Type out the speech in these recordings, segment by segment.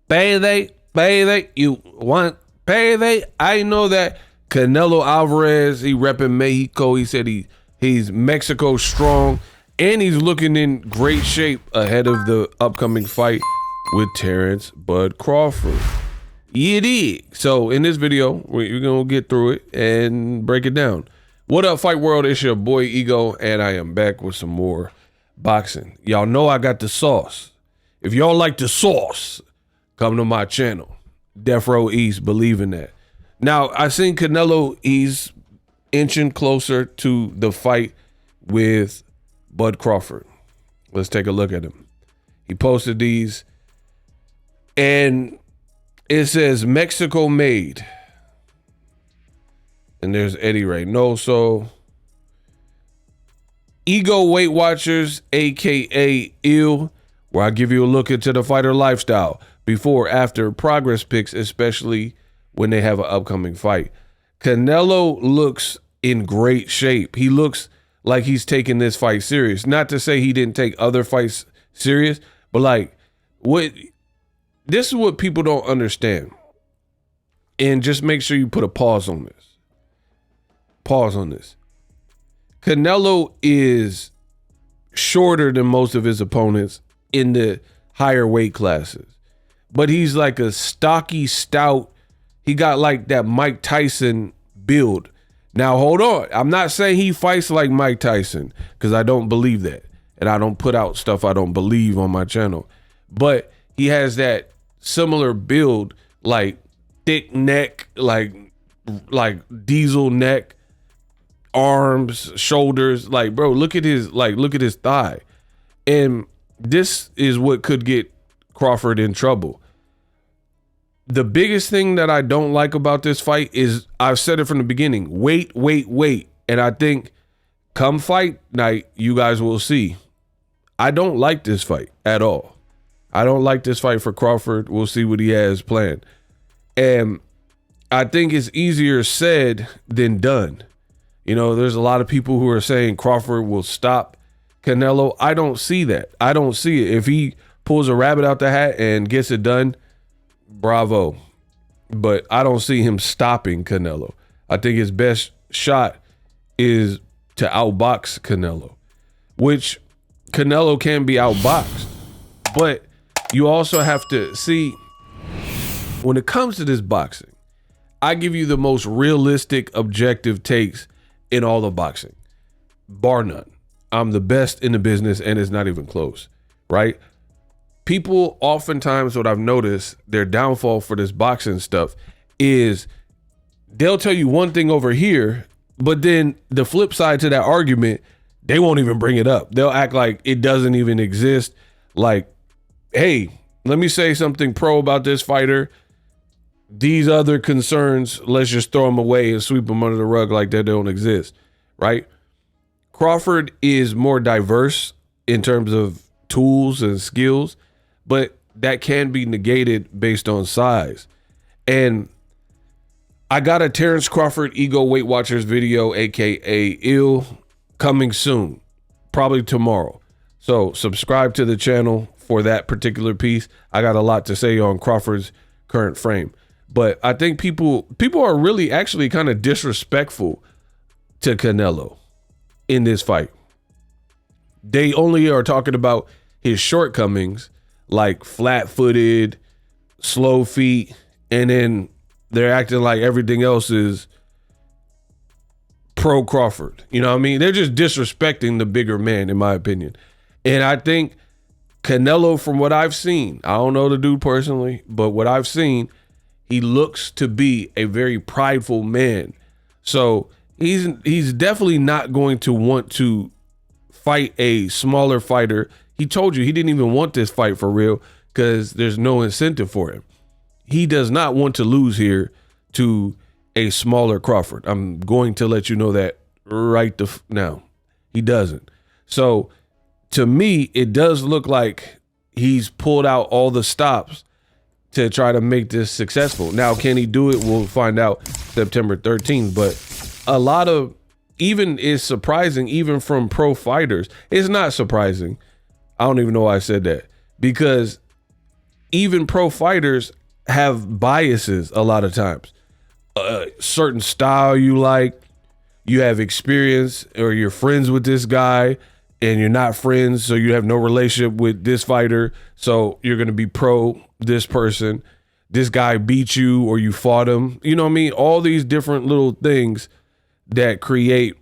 Payday, you want payday? I know that Canelo Alvarez, he repping Mexico. He said he's Mexico strong, and he's looking in great shape ahead of the upcoming fight with Terence Bud Crawford. Yeah, dig. So in this video, we're gonna get through it and break it down. What up, Fight World? It's your boy Ego, and I am back with some more boxing. Y'all know I got the sauce. If y'all like the sauce, come to my channel, Death Row East. Believe in that. Now, I seen Canelo, he's inching closer to the fight with Bud Crawford. Let's take a look at him. He posted these, and it says Mexico made. And there's Eddie Reynoso. Ego Weight Watchers, aka Ill, where I give you a look into the fighter lifestyle, before, after, progress pics, especially when they have an upcoming fight. Canelo looks in great shape. He looks like he's taking this fight serious. Not to say he didn't take other fights serious, but like, this is what people don't understand. And just make sure you put a pause on this. Pause on this. Canelo is shorter than most of his opponents in the higher weight classes. But he's like a stocky, stout. He got like that Mike Tyson build. Now, hold on. I'm not saying he fights like Mike Tyson, because I don't believe that. And I don't put out stuff I don't believe on my channel. But he has that similar build, like thick neck, like diesel neck, arms, shoulders. Like, bro, look at his thigh. And this is what could get Crawford in trouble. The biggest thing that I don't like about this fight is, I've said it from the beginning, wait. And I think come fight night, you guys will see. I don't like this fight at all. I don't like this fight for Crawford. We'll see what he has planned. And I think it's easier said than done. You know, there's a lot of people who are saying Crawford will stop Canelo. I don't see that. I don't see it. If he pulls a rabbit out the hat and gets it done, bravo. But I don't see him stopping Canelo. I think his best shot is to outbox Canelo, which Canelo can be outboxed. But you also have to see, when it comes to this boxing, I give you the most realistic, objective takes in all of boxing, bar none. I'm the best in the business, and it's not even close, right? People oftentimes, what I've noticed, their downfall for this boxing stuff is they'll tell you one thing over here, but then the flip side to that argument, they won't even bring it up. They'll act like it doesn't even exist. Like, hey, let me say something pro about this fighter. These other concerns, let's just throw them away and sweep them under the rug like they don't exist, right? Crawford is more diverse in terms of tools and skills, but that can be negated based on size. And I got a Terence Crawford Ego Weight Watchers video, aka Ill, coming soon, probably tomorrow. So subscribe to the channel for that particular piece. I got a lot to say on Crawford's current frame. But I think people are really actually kind of disrespectful to Canelo in this fight. They only are talking about his shortcomings, like flat-footed, slow feet, and then they're acting like everything else is pro Crawford. You know what I mean? They're just disrespecting the bigger man, in my opinion. And I think Canelo, from what I've seen, I don't know the dude personally, but what I've seen, he looks to be a very prideful man. So he's definitely not going to want to fight a smaller fighter. He told you he didn't even want this fight for real because there's no incentive for him. He does not want to lose here to a smaller Crawford. I'm going to let you know that right now. He doesn't. So to me, it does look like he's pulled out all the stops to try to make this successful. Now, can he do it? We'll find out September 13th. But a lot of, even is surprising, even from pro fighters. It's not surprising. I don't even know why I said that. Because even pro fighters have biases a lot of times. Certain style you like, you have experience, or you're friends with this guy and you're not friends, so you have no relationship with this fighter, so you're going to be pro this person. This guy beat you or you fought him. You know what I mean? All these different little things that create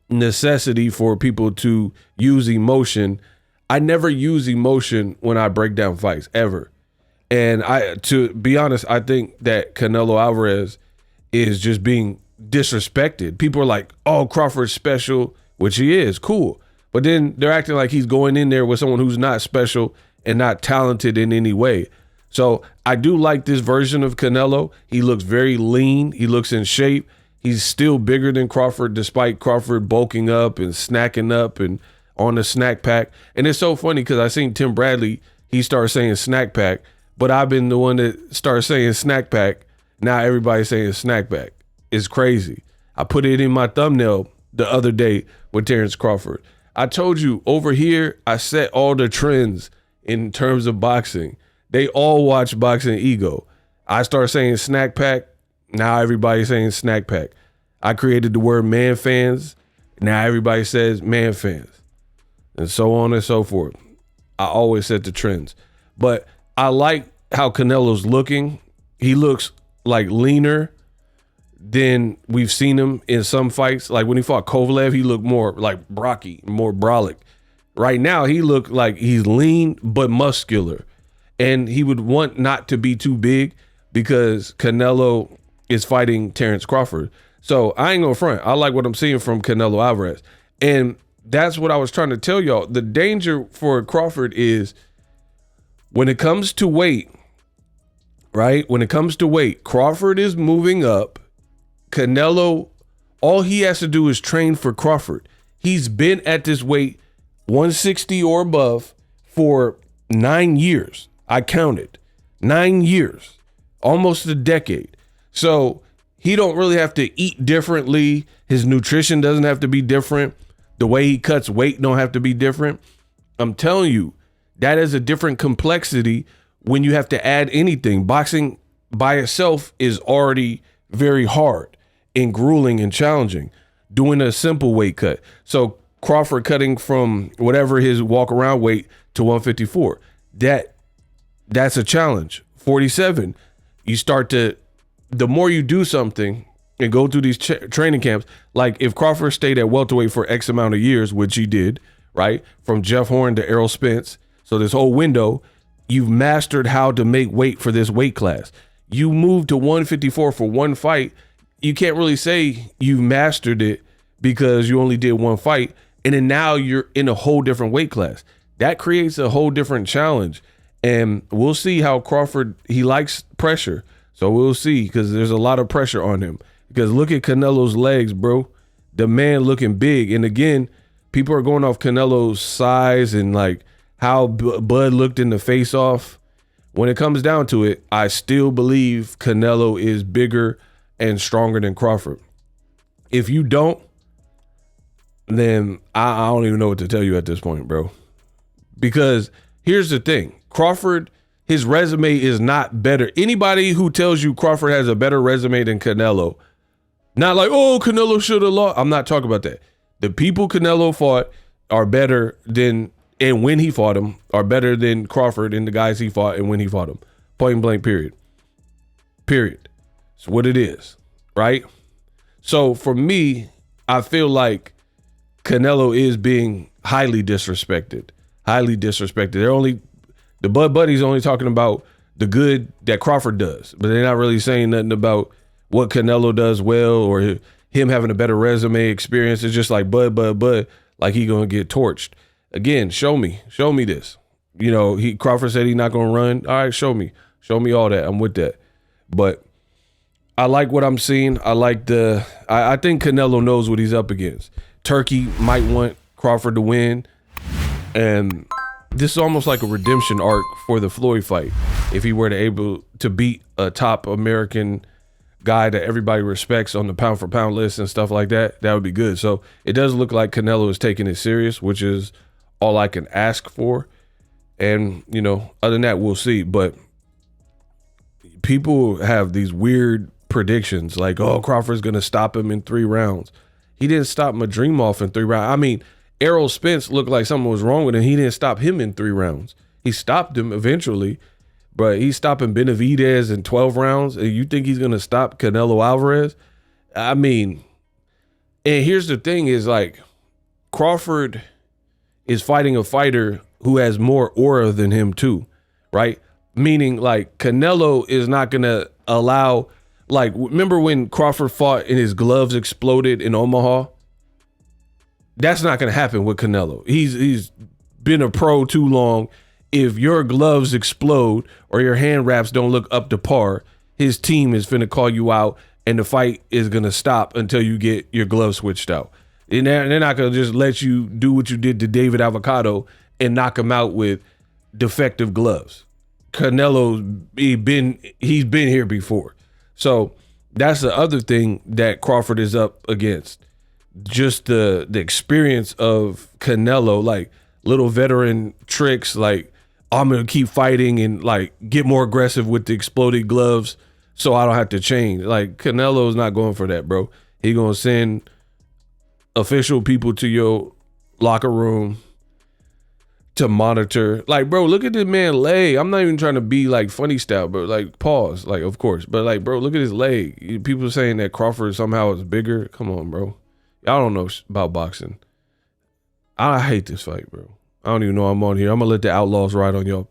necessity for people to use emotion. I never use emotion when I break down fights, ever. And to be honest, I think that Canelo Alvarez is just being disrespected. People are like, oh, Crawford's special, which he is, cool. But then they're acting like he's going in there with someone who's not special and not talented in any way. So I do like this version of Canelo. He looks very lean. He looks in shape. He's still bigger than Crawford, despite Crawford bulking up and snacking up and on the snack pack. And it's so funny because I seen Tim Bradley, he started saying snack pack, but I've been the one that started saying snack pack. Now everybody's saying snack pack. It's crazy. I put it in my thumbnail the other day with Terence Crawford. I told you over here, I set all the trends in terms of boxing. They all watch Boxing Ego. I started saying snack pack. Now everybody's saying snack pack. I created the word man fans. Now everybody says man fans. And so on and so forth. I always set the trends. But I like how Canelo's looking. He looks like leaner than we've seen him in some fights. Like when he fought Kovalev, he looked more like Brocky, more brolic. Right now, he looked like he's lean but muscular. And he would want not to be too big because Canelo is fighting Terence Crawford. So I ain't gonna front. I like what I'm seeing from Canelo Alvarez. And that's what I was trying to tell y'all. The danger for Crawford is when it comes to weight, right? When it comes to weight, Crawford is moving up. Canelo, all he has to do is train for Crawford. He's been at this weight 160 or above for 9 years. I counted 9 years, almost a decade. So he don't really have to eat differently. His nutrition doesn't have to be different. The way he cuts weight don't have to be different. I'm telling you, that is a different complexity when you have to add anything. Boxing by itself is already very hard and grueling and challenging, doing a simple weight cut. So Crawford cutting from whatever his walk around weight to 154, that's a challenge. 47, you start to, the more you do something and go through these training camps, like if Crawford stayed at welterweight for X amount of years, which he did, right? From Jeff Horn to Errol Spence. So this whole window, you've mastered how to make weight for this weight class. You moved to 154 for one fight. You can't really say you've mastered it because you only did one fight. And then now you're in a whole different weight class. That creates a whole different challenge. And we'll see how Crawford, he likes pressure. So we'll see, because there's a lot of pressure on him. Because look at Canelo's legs, bro. The man looking big. And again, people are going off Canelo's size and like how Bud looked in the face-off. When it comes down to it, I still believe Canelo is bigger and stronger than Crawford. If you don't, then I don't even know what to tell you at this point, bro. Because here's the thing. Crawford, his resume is not better. Anybody who tells you Crawford has a better resume than Canelo, not like, oh, Canelo should have lost. I'm not talking about that. The people Canelo fought are better than, and when he fought him, are better than Crawford and the guys he fought and when he fought him. Point blank, period. Period. It's what it is, right? So for me, I feel like Canelo is being highly disrespected. Highly disrespected. The Bud Buddies only talking about the good that Crawford does, but they're not really saying nothing about what Canelo does well or him having a better resume experience. It's just like Bud, like he gonna get torched. Again, show me this. You know, Crawford said he's not gonna run. All right, show me all that. I'm with that. But I like what I'm seeing. I think Canelo knows what he's up against. Turkey might want Crawford to win, and this is almost like a redemption arc for the Floyd fight. If he were to able to beat a top American guy that everybody respects on the pound for pound list and stuff like that, that would be good. So it does look like Canelo is taking it serious, which is all I can ask for. And, other than that, we'll see. But people have these weird predictions like, oh, Crawford's going to stop him in 3 rounds. He didn't stop Madrimov in 3 rounds. I mean, Errol Spence looked like something was wrong with him. He didn't stop him in 3 rounds. He stopped him eventually, but he's stopping Benavidez in 12 rounds. And you think he's going to stop Canelo Alvarez? I mean, and here's the thing is like, Crawford is fighting a fighter who has more aura than him too, right? Meaning like Canelo is not going to allow, like, remember when Crawford fought and his gloves exploded in Omaha? That's not going to happen with Canelo. He's been a pro too long. If your gloves explode or your hand wraps don't look up to par, his team is finna call you out and the fight is going to stop until you get your gloves switched out. And they're not going to just let you do what you did to David Avocado and knock him out with defective gloves. Canelo's he's been here before. So that's the other thing that Crawford is up against. Just the experience of Canelo, like little veteran tricks, like I'm going to keep fighting and like get more aggressive with the exploded gloves so I don't have to change. Like Canelo's not going for that, bro. He going to send official people to your locker room to monitor. Like, bro, look at this man leg. I'm not even trying to be like funny style, but like pause, like of course. But like, bro, look at his leg. People saying that Crawford somehow is bigger. Come on, bro. Y'all don't know about boxing. I hate this fight, bro. I don't even know I'm on here. I'm gonna let the Outlaws ride on y'all.